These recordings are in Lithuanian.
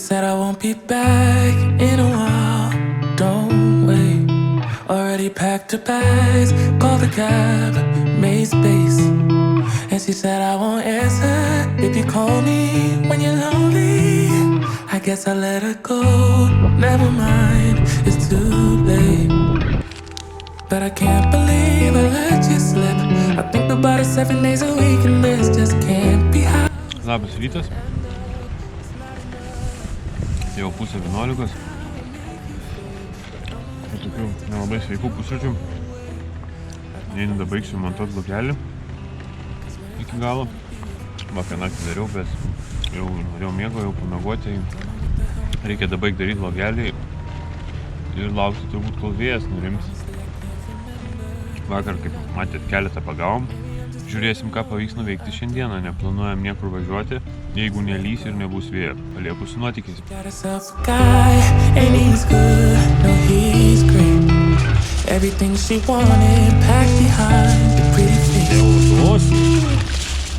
said I won't be back in a while. Don't wait. Already packed her bags, called the cab, made space. And she said I won't answer if you call me when you're lonely. I guess I let her go. Never mind, it's too late. But I can't believe I let you slip. I think about it 7 days a week and this just can't be how. Labas rytas. Jau pusė 11. Po tokių nelabai sveikų pusryčių. Neinu dabaigsiu montuot blogelį iki galo. Vakar naktį dariau, bet jau norėjau miego, jau pamiegoti. Reikia dabaig daryti blogelį ir laukti turbūt, kol vėjas nurims. Vakar, kaip matėt, keletą pagavom. Žiūrėsim, ką pavyks nuveikti šiandieną. Neplanuojam niekur važiuoti, jeigu nelys ir nebus vėjo. Palieku su nuotykiais.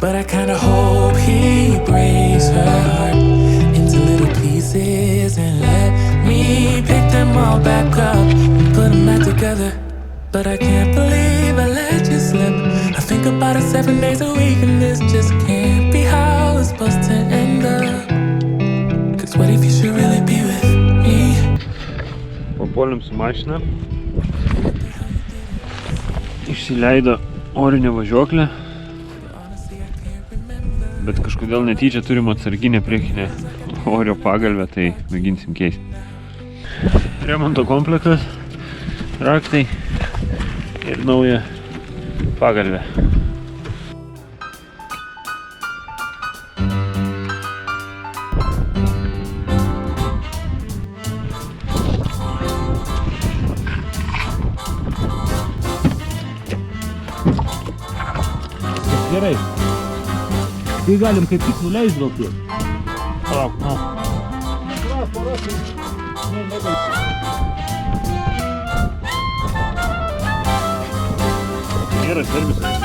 But I kinda hope he breaks her heart into little pieces and let me pick them all back up and put them back together. But I can't believe I let you slip. I think about it 7 days a week and this just can't be how it's supposed to end up. Cause what if you should really be with me? Papuolėm su mašina. Išsileido orinę važiuoklę. Bet kažkodėl netyčia turim atsarginę priekinę orio pagalvę, tai mėginsim keisti. Remonto komplektas, raktai ir nauja pagalvė. Gerai. Tai galim kaip tik nuleist gal tiek. Palauk, nu. Geras servisas.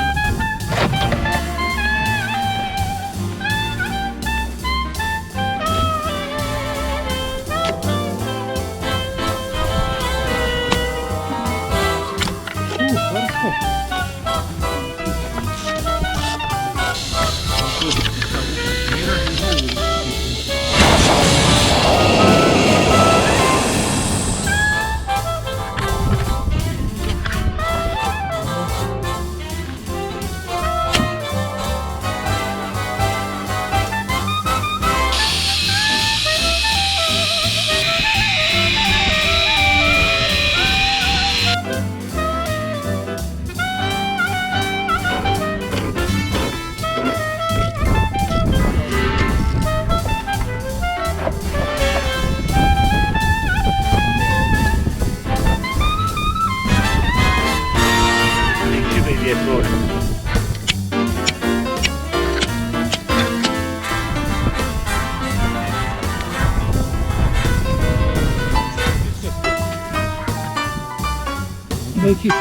Laikyk.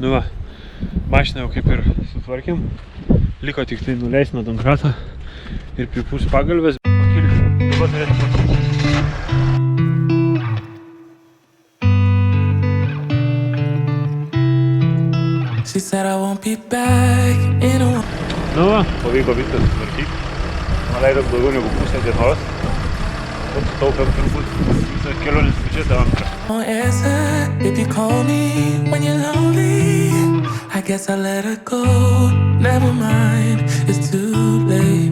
Nu va, mašina jau kaip ir sutvarkėm. Liko tik tai nuleis nuo donkratą ir pripūs pagalbės. Pakilti. Dabar turėtų pakilti. She said I won't be back in a while. Nu va, pavyko viską sutvarkyti. Man leidom daugiau negu pusę dienos. Ir sutaupėm turbūt visą kelionės biudžetą antrą. Won't answer if you call me when you're lonely. I guess I let her go. Never mind, it's too late.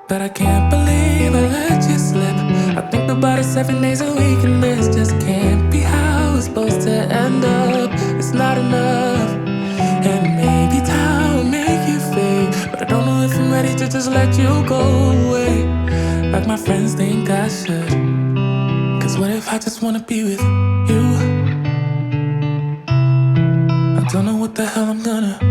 But I can't believe I let you slip. I think about it 7 days a week, and this just can't be how it's supposed to end up. It's not enough. And maybe time will make you fade, but I don't know if I'm ready to just let you go away like my friends think I should. Cause what if I just wanna be with you? I don't know what the hell I'm gonna